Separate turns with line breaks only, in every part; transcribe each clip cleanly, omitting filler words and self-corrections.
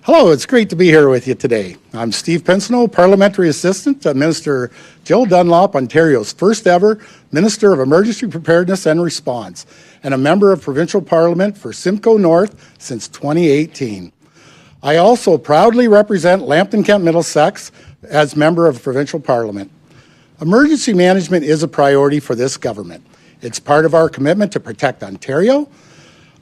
Hello, it's great to be here with you today. I'm Steve Penso, Parliamentary Assistant to Minister Jill Dunlop, Ontario's first ever Minister of Emergency Preparedness and Response, and a member of Provincial Parliament for Simcoe North since 2018. I also proudly represent Lambton-Kent Middlesex as member of Provincial Parliament. Emergency management is a priority for this government. It's part of our commitment to protect Ontario.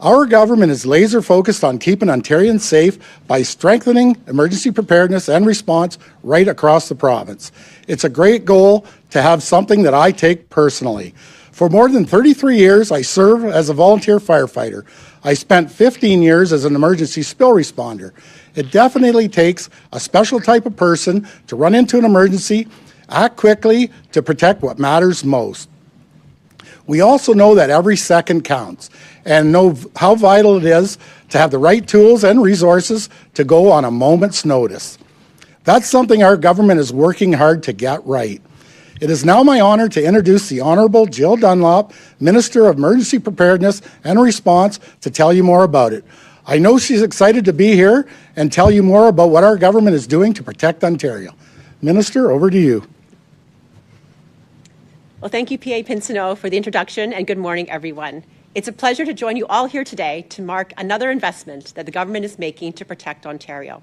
Our government is laser focused on keeping Ontarians safe by strengthening emergency preparedness and response right across the province. It's a great goal to have something that I take personally. For more than 33 years, I serve as a volunteer firefighter. I spent 15 years as an emergency spill responder. It definitely takes a special type of person to run into an emergency, act quickly to protect what matters most. We also know that every second counts and know how vital it is to have the right tools and resources to go on a moment's notice. That's something our government is working hard to get right. It is now my honor to introduce the Honourable Jill Dunlop, Minister of Emergency Preparedness and Response, to tell you more about it. I know she's excited to be here and tell you more about what our government is doing to protect Ontario. Minister, over to you.
Well, thank you, PA Pinsonneau, for the introduction, and good morning, everyone. It's a pleasure to join you all here today to mark another investment that the government is making to protect Ontario.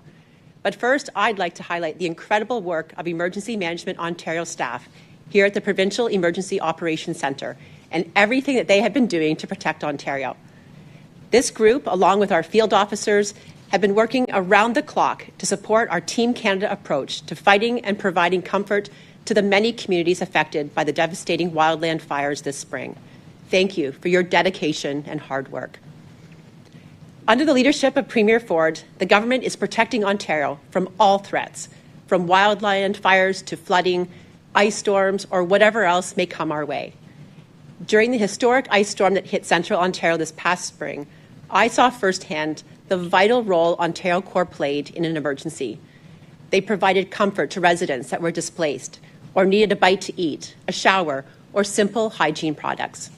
But first, I'd like to highlight the incredible work of Emergency Management Ontario staff here at the Provincial Emergency Operations Centre and everything that they have been doing to protect Ontario. This group, along with our field officers, have been working around the clock to support our Team Canada approach to fighting and providing comfort to the many communities affected by the devastating wildland fires this spring. Thank you for your dedication and hard work. Under the leadership of Premier Ford, the government is protecting Ontario from all threats, from wildland fires to flooding, ice storms, or whatever else may come our way. During the historic ice storm that hit central Ontario this past spring, I saw firsthand the vital role Ontario Corps played in an emergency. They provided comfort to residents that were displaced or needed a bite to eat, a shower, or simple hygiene products.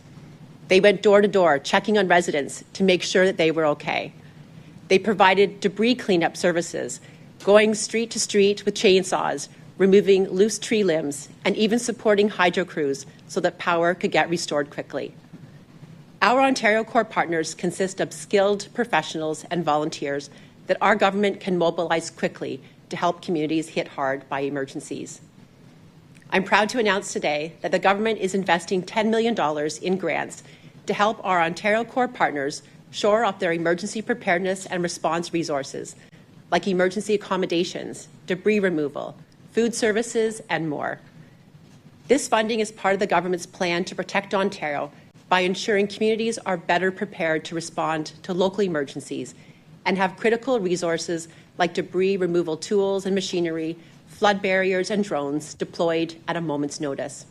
They went door to door, checking on residents to make sure that they were okay. They provided debris cleanup services, going street to street with chainsaws, removing loose tree limbs, and even supporting hydro crews so that power could get restored quickly. Our Ontario Corps partners consist of skilled professionals and volunteers that our government can mobilize quickly to help communities hit hard by emergencies. I'm proud to announce today that the government is investing $10 million in grants to help our Ontario Corps partners shore up their emergency preparedness and response resources, like emergency accommodations, debris removal, food services, and more. This funding is part of the government's plan to protect Ontario by ensuring communities are better prepared to respond to local emergencies and have critical resources like debris removal tools and machinery, flood barriers, and drones deployed at a moment's notice.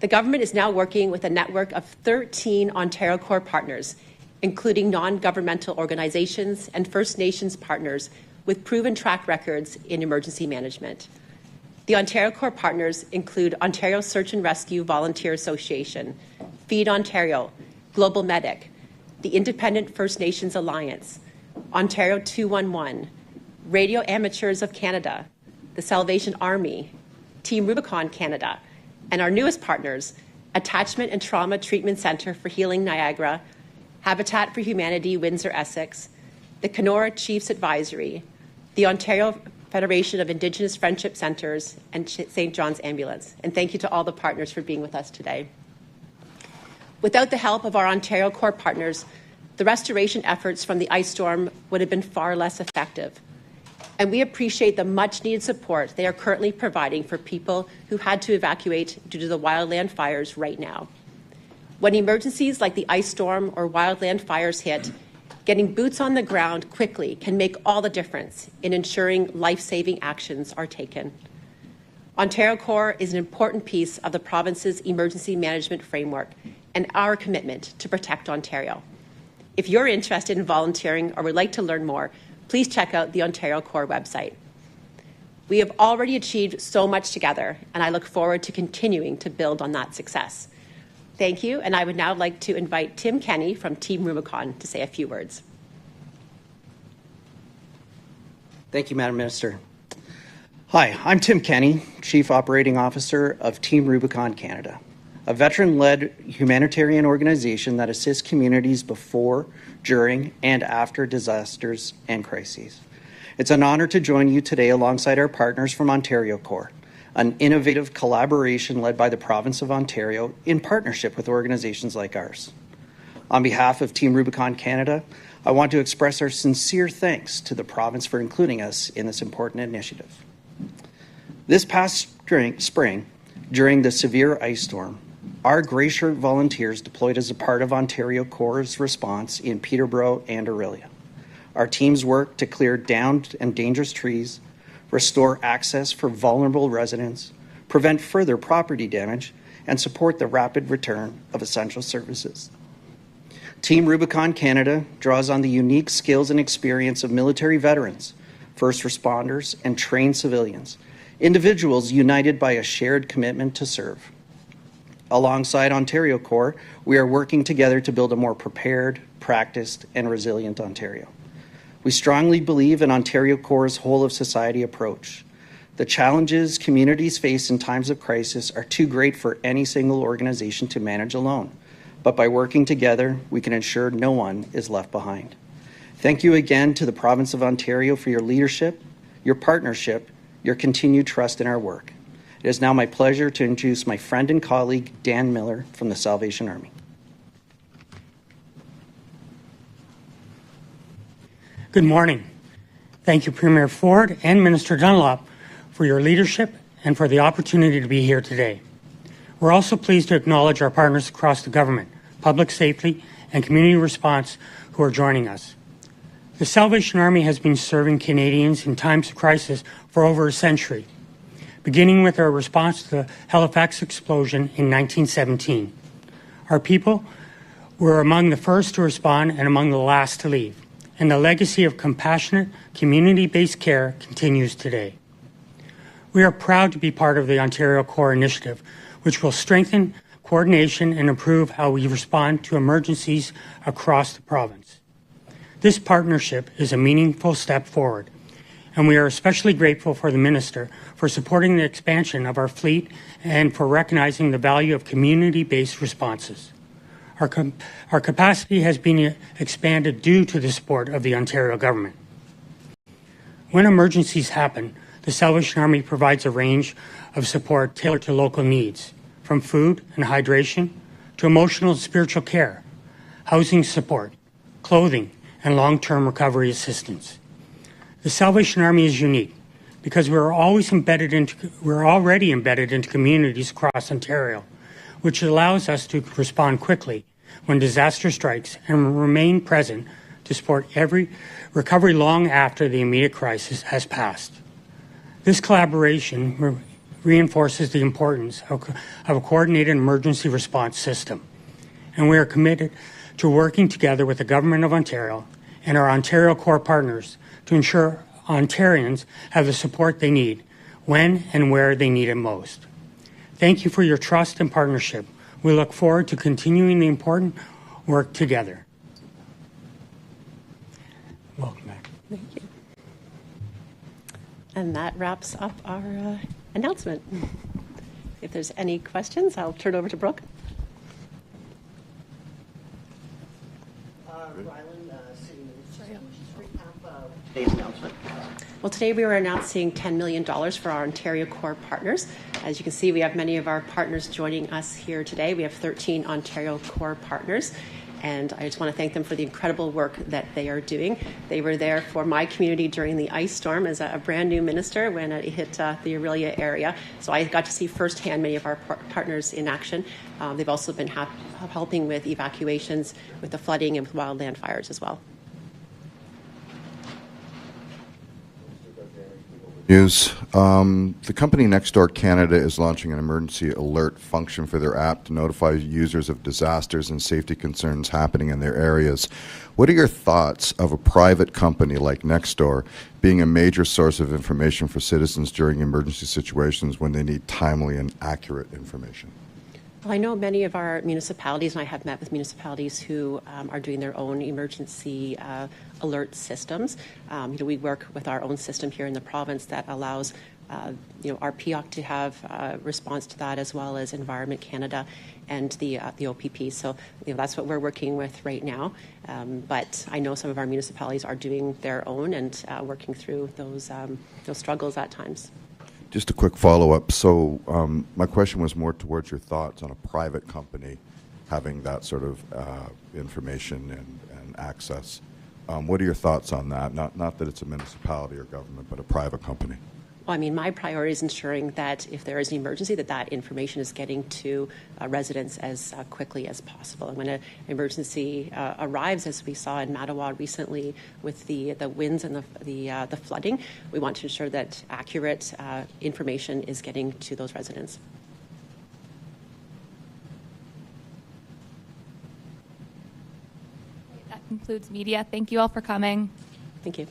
The government is now working with a network of 13 Ontario Corps partners, including non-governmental organizations and First Nations partners with proven track records in emergency management. The Ontario Corps partners include Ontario Search and Rescue Volunteer Association, Feed Ontario, Global Medic, the Independent First Nations Alliance, Ontario 211, Radio Amateurs of Canada, the Salvation Army, Team Rubicon Canada, and our newest partners, Attachment and Trauma Treatment Centre for Healing Niagara, Habitat for Humanity Windsor-Essex, the Kenora Chiefs Advisory, the Ontario Federation of Indigenous Friendship Centres, and St. John's Ambulance. And thank you to all the partners for being with us today. Without the help of our Ontario Corps partners, the restoration efforts from the ice storm would have been far less effective. And we appreciate the much-needed support they are currently providing for people who had to evacuate due to the wildland fires right now. When emergencies like the ice storm or wildland fires hit, getting boots on the ground quickly can make all the difference in ensuring life-saving actions are taken. Ontario Corps is an important piece of the province's emergency management framework and our commitment to protect Ontario. If you're interested in volunteering or would like to learn more, please check out the Ontario Corps website. We have already achieved so much together, and I look forward to continuing to build on that success. Thank you, and I would now like to invite Tim Kenny from Team Rubicon to say a few words.
Thank you, Madam Minister. Hi, I'm Tim Kenny, Chief Operating Officer of Team Rubicon Canada, a veteran-led humanitarian organization that assists communities before, during, and after disasters and crises. It's an honor to join you today alongside our partners from Ontario Corps, an innovative collaboration led by the Province of Ontario in partnership with organizations like ours. On behalf of Team Rubicon Canada, I want to express our sincere thanks to the province for including us in this important initiative. This past spring, during the severe ice storm, our Grey Shirt volunteers deployed as a part of Ontario Corps' response in Peterborough and Orillia. Our teams worked to clear downed and dangerous trees, restore access for vulnerable residents, prevent further property damage, and support the rapid return of essential services. Team Rubicon Canada draws on the unique skills and experience of military veterans, first responders, and trained civilians, individuals united by a shared commitment to serve. Alongside Ontario Corps, we are working together to build a more prepared, practiced, and resilient Ontario. We strongly believe in Ontario Corps' whole-of-society approach. The challenges communities face in times of crisis are too great for any single organization to manage alone. But by working together, we can ensure no one is left behind. Thank you again to the Province of Ontario for your leadership, your partnership, your continued trust in our work. It is now my pleasure to introduce my friend and colleague, Dan Miller, from the Salvation Army.
Good morning. Thank you, Premier Ford and Minister Dunlop, for your leadership and for the opportunity to be here today. We're also pleased to acknowledge our partners across the government, public safety, and community response who are joining us. The Salvation Army has been serving Canadians in times of crisis for over a century, beginning with our response to the Halifax explosion in 1917. Our people were among the first to respond and among the last to leave, and the legacy of compassionate, community-based care continues today. We are proud to be part of the Ontario Corps Initiative, which will strengthen coordination and improve how we respond to emergencies across the province. This partnership is a meaningful step forward, and we are especially grateful for the Minister for supporting the expansion of our fleet and for recognizing the value of community-based responses. Our capacity has been expanded due to the support of the Ontario government. When emergencies happen, the Salvation Army provides a range of support tailored to local needs, from food and hydration to emotional and spiritual care, housing support, clothing, and long-term recovery assistance. The Salvation Army is unique because we're already embedded into communities across Ontario, which allows us to respond quickly when disaster strikes and remain present to support every recovery long after the immediate crisis has passed. This collaboration reinforces the importance of a coordinated emergency response system, and we are committed to working together with the Government of Ontario and our Ontario Corps partners to ensure Ontarians have the support they need when and where they need it most. Thank you for your trust and partnership. We look forward to continuing the important work together. Welcome back.
Thank you. And that wraps up our announcement. If there's any questions, I'll turn over to Brooke. Today's announcement. Well, today we were announcing $10 million for our Ontario Corps partners. As you can see, we have many of our partners joining us here today. We have 13 Ontario Corps partners, and I just want to thank them for the incredible work that they are doing. They were there for my community during the ice storm as a brand new minister when it hit the Orillia area. So I got to see firsthand many of our partners in action. They've also been helping with evacuations, with the flooding, and with wildland fires as well.
News. The company Nextdoor Canada is launching an emergency alert function for their app to notify users of disasters and safety concerns happening in their areas. What are your thoughts of a private company like Nextdoor being a major source of information for citizens during emergency situations when they need timely and accurate information?
Well, I know many of our municipalities, and I have met with municipalities who are doing their own emergency alert systems. We work with our own system here in the province that allows our PEOC to have response to that, as well as Environment Canada and the OPP. So that's what we're working with right now. But I know some of our municipalities are doing their own and working through those struggles at times.
Just a quick follow-up. So my question was more towards your thoughts on a private company having that sort of information and access. What are your thoughts on that? Not that it's a municipality or government, but a private company.
Well, I mean, my priority is ensuring that if there is an emergency, that information is getting to residents as quickly as possible. And when an emergency arrives, as we saw in Mattawa recently with the winds and the flooding, we want to ensure that accurate information is getting to those residents.
That concludes media. Thank you all for coming.
Thank you.